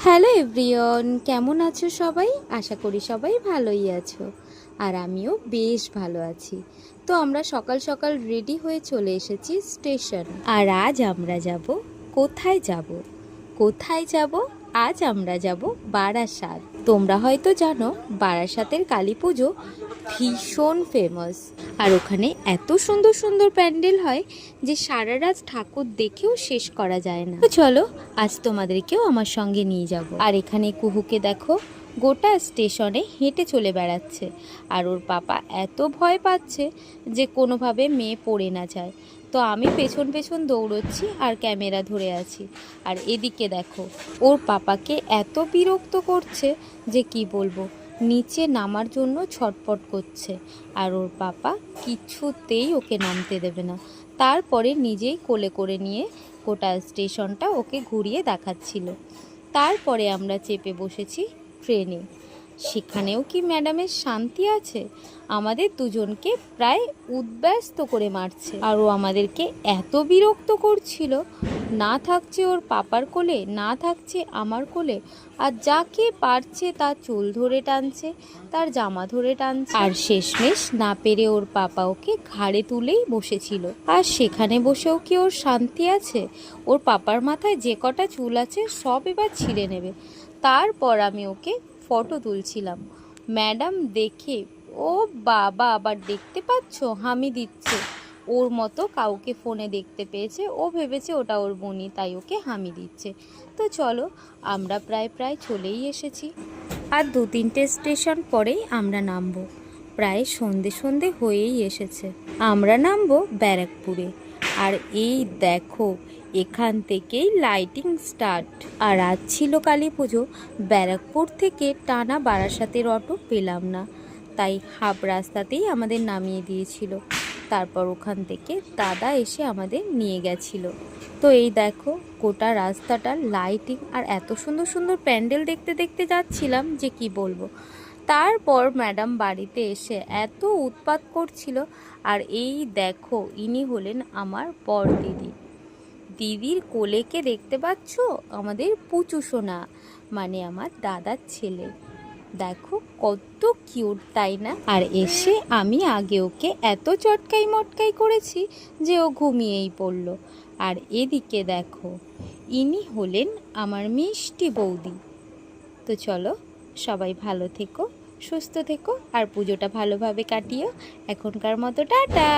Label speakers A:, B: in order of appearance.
A: Hello everyone, কেমন আছো সবাই? আশা করি সবাই ভালোই আছো, আর আমিও বেশ ভালো আছি। তো আমরা সকাল সকাল রেডি হয়ে চলে এসেছি স্টেশন। আর আজ আমরা যাব কোথায় যাব? কোথায় যাব? আজ আমরা যাব বারাসাত। তোমরা হয়তো জানো বারাসাতের কালী পুজো ভীষণ ফেমাস, আর ওখানে এত সুন্দর সুন্দর প্যান্ডেল হয় যে সারা রাত ঠাকুর দেখেও শেষ করা যায় না। তো চলো আজ তোমাদেরকেও আমার সঙ্গে নিয়ে যাব। আর এখানে কুহুকে দেখো গোটা স্টেশনে হেঁটে চলে বেড়াচ্ছে, আর ওর পাপা এত ভয় পাচ্ছে যে কোনোভাবে মেয়ে পড়ে না যায়। তো আমি পেছন পেছন দৌড়চ্ছি আর ক্যামেরা ধরে আছি। আর এদিকে দেখো ওর পাপাকে এত বিরক্ত করছে যে কি বলবো, নিচে নামার জন্য ছটপট করছে, আর ওর পাপা কিছুতেই ওকে নামতে দেবে না। তারপরে নিজেই কোলে করে নিয়ে গোটা স্টেশনটা ওকে ঘুরিয়ে দেখাচ্ছিল। তারপরে আমরা চেপে বসেছি ট্রেনে। সেখানেও কি ম্যাডামের শান্তি আছে? আমাদের দুজনকে প্রায় উদ্ব্যস্ত করে মারছে, আর ও আমাদেরকে এত বিরক্ত করছিল, না থাকছে ওর পাপার কোলে, না থাকছে আমার কোলে, আর যাকে পারছে তার চুল ধরে টানছে, তার জামা ধরে টানছে, আর শেষমেশ না পেরে ওর পাপা ওকে ঘাড়ে তুলেই বসেছিল। আর সেখানে বসেও কি ওর শান্তি আছে? ওর পাপার মাথায় যে কটা চুল আছে সব এবার ছিঁড়ে নেবে। তারপর আমি ওকে ফটো তুলছিলাম। ম্যাডাম দেখে, ও বাবা, আবার দেখতে পাচ্ছ হামি দিচ্ছে। ওর মতো কাউকে ফোনে দেখতে পেয়েছে, ও ভেবেছে ওটা ওর বোনই, তাই ওকে হামি দিচ্ছে। তো চলো আমরা প্রায় চলেই এসেছি। আর 2-3টে স্টেশন পরেই আমরা নামবো। প্রায় সন্ধে হয়েই এসেছে। আমরা নামবো ব্যারাকপুরে। আর এই দেখো এখান থেকেই লাইটিং স্টার্ট। আর আজ ছিল কালী পুজো। ব্যারাকপুর থেকে টানা বারাসাতের অটো পেলাম না, তাই হাফ রাস্তাতেই আমাদের নামিয়ে দিয়েছিল। তারপর ওখান থেকে দাদা এসে আমাদের নিয়ে গেছিল। তো এই দেখো গোটা রাস্তাটা লাইটিং, আর এত সুন্দর সুন্দর প্যান্ডেল দেখতে দেখতে যাচ্ছিলাম যে কি বলবো। তারপর ম্যাডাম বাড়িতে এসে এত উৎপাত করছিল। আর এই দেখো ইনি হলেন আমার বর দিদি। দিদির কোলেকে দেখতে পাচ্ছ? আমাদের পুচু সোনা, মানে আমার দাদার ছেলে। দেখো কত কিউট, তাই না? আর এসে আমি আগে ওকে এত চটকাই মটকাই করেছি যে ও ঘুমিয়েই পড়ল। আর এদিকে দেখো ইনি হলেন আমার মিষ্টি বৌদি। তো চলো সবাই ভালো থেকো, সুস্থ থেকো, আর পুজোটা ভালোভাবে কাটিও। এখনকার মতো টাটা।